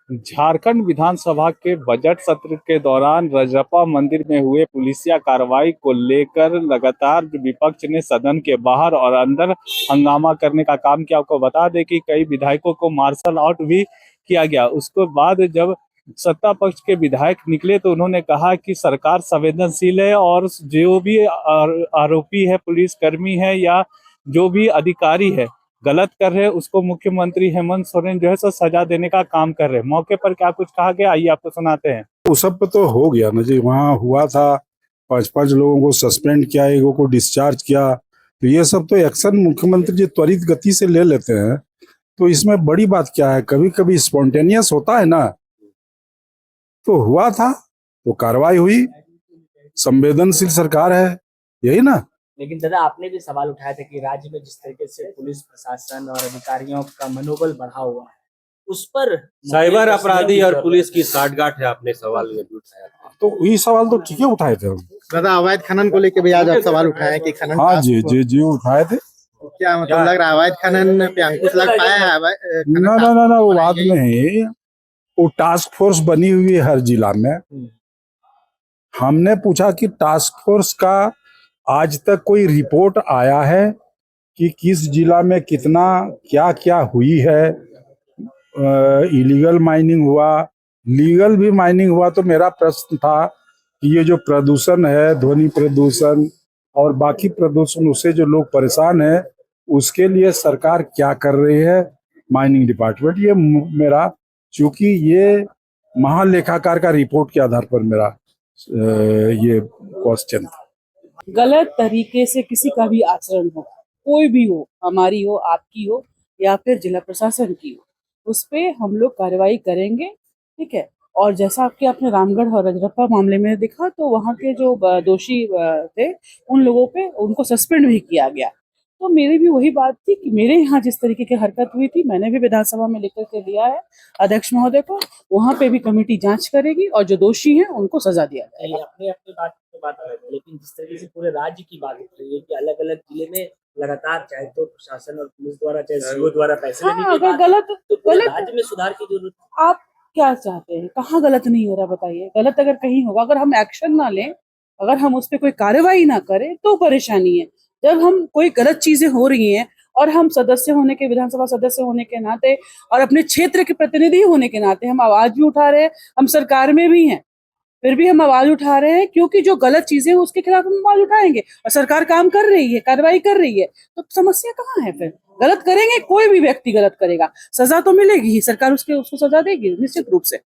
झारखंड विधानसभा के बजट सत्र के दौरान रजरप्पा मंदिर में हुए पुलिसिया कार्रवाई को लेकर लगातार विपक्ष ने सदन के बाहर और अंदर हंगामा करने का काम किया। आपको बता दें कि कई विधायकों को मार्शल आउट भी किया गया। उसके बाद जब सत्ता पक्ष के विधायक निकले तो उन्होंने कहा कि सरकार संवेदनशील है और जो भी आरोपी है, पुलिसकर्मी है या जो भी अधिकारी है गलत कर रहे हैं, उसको मुख्यमंत्री हेमंत सोरेन जो है सो सजा देने का काम कर रहे हैं। मौके पर क्या कुछ कहा गया, आइए आपको सुनाते हैं। वो सब पे तो हो गया ना जी, वहाँ हुआ था 5-5 लोगों को सस्पेंड किया, एक को डिस्चार्ज किया। तो ये सब तो एक्शन मुख्यमंत्री जी त्वरित गति से ले लेते हैं। तो इसमें बड़ी बात क्या है, कभी कभी स्पॉन्टेनियस होता है ना। तो हुआ था तो कार्रवाई हुई, संवेदनशील सरकार है, यही ना। लेकिन दादा आपने भी सवाल उठाया था कि राज्य में जिस तरीके से पुलिस प्रशासन और अधिकारियों का मनोबल बढ़ा हुआ है, उस पर साइबर अपराधी और पुलिस की साठगांठ है, आपने सवाल ये भी उठाया था। तो ये सवाल तो ठीक है उठाए थे हम। दादा अवैध खनन को लेकर भी आज आप सवाल उठाए कि खनन, हाँ जी उठाए थे। क्या मतलब लग रहा है अवैध खनन पे अंकुश लग पाया है? ना वो बात नहीं। वो टास्क फोर्स बनी हुई है हर जिला में। हमने पूछा कि टास्क फोर्स का आज तक कोई रिपोर्ट आया है कि किस जिला में कितना क्या क्या हुई है, इलीगल माइनिंग हुआ, लीगल भी माइनिंग हुआ। तो मेरा प्रश्न था कि ये जो प्रदूषण है, ध्वनि प्रदूषण और बाकी प्रदूषण, उससे जो लोग परेशान हैं, उसके लिए सरकार क्या कर रही है, माइनिंग डिपार्टमेंट। ये मेरा, चूंकि ये महालेखाकार का रिपोर्ट के आधार पर मेरा ये क्वेश्चन था। गलत तरीके से किसी का भी आचरण हो, कोई भी हो, हमारी हो, आपकी हो या फिर जिला प्रशासन की हो, उस पे हम लोग कार्रवाई करेंगे, ठीक है। और जैसा आपने रामगढ़ और रजरप्पा मामले में देखा, तो वहाँ के जो दोषी थे उन लोगों पे उनको सस्पेंड भी किया गया। तो मेरी भी वही बात थी कि मेरे यहाँ जिस तरीके की हरकत हुई थी, मैंने भी विधानसभा में लेकर के दिया है अध्यक्ष महोदय को। वहाँ पे भी कमेटी जांच करेगी और जो दोषी हैं उनको सजा दिया जाएगा। अपने बात अलग है, लेकिन जिस तरीके से पूरे राज्य की बात हो रही है कि अलग अलग जिले में लगातार चाहे तो प्रशासन और पुलिस द्वारा चाहे सीओ द्वारा पैसे लेने की अगर गलत राज्य में सुधार की जरूरत। आप क्या चाहते हैं, कहाँ गलत नहीं हो रहा बताइए। गलत अगर कहीं होगा, अगर हम एक्शन ना लें, अगर हम उस पर कोई कार्रवाई ना करें तो परेशानी है। जब हम कोई गलत चीजें हो रही हैं और हम सदस्य होने के, विधानसभा सदस्य होने के नाते और अपने क्षेत्र के प्रतिनिधि होने के नाते हम आवाज भी उठा रहे हैं, हम सरकार में भी हैं, फिर भी हम आवाज उठा रहे हैं, क्योंकि जो गलत चीजें हैं उसके खिलाफ हम आवाज उठाएंगे और सरकार काम कर रही है, कार्रवाई कर रही है। तो समस्या कहाँ है? फिर गलत करेंगे, कोई भी व्यक्ति गलत करेगा, सजा तो मिलेगी ही, सरकार उसको सजा देगी निश्चित रूप से।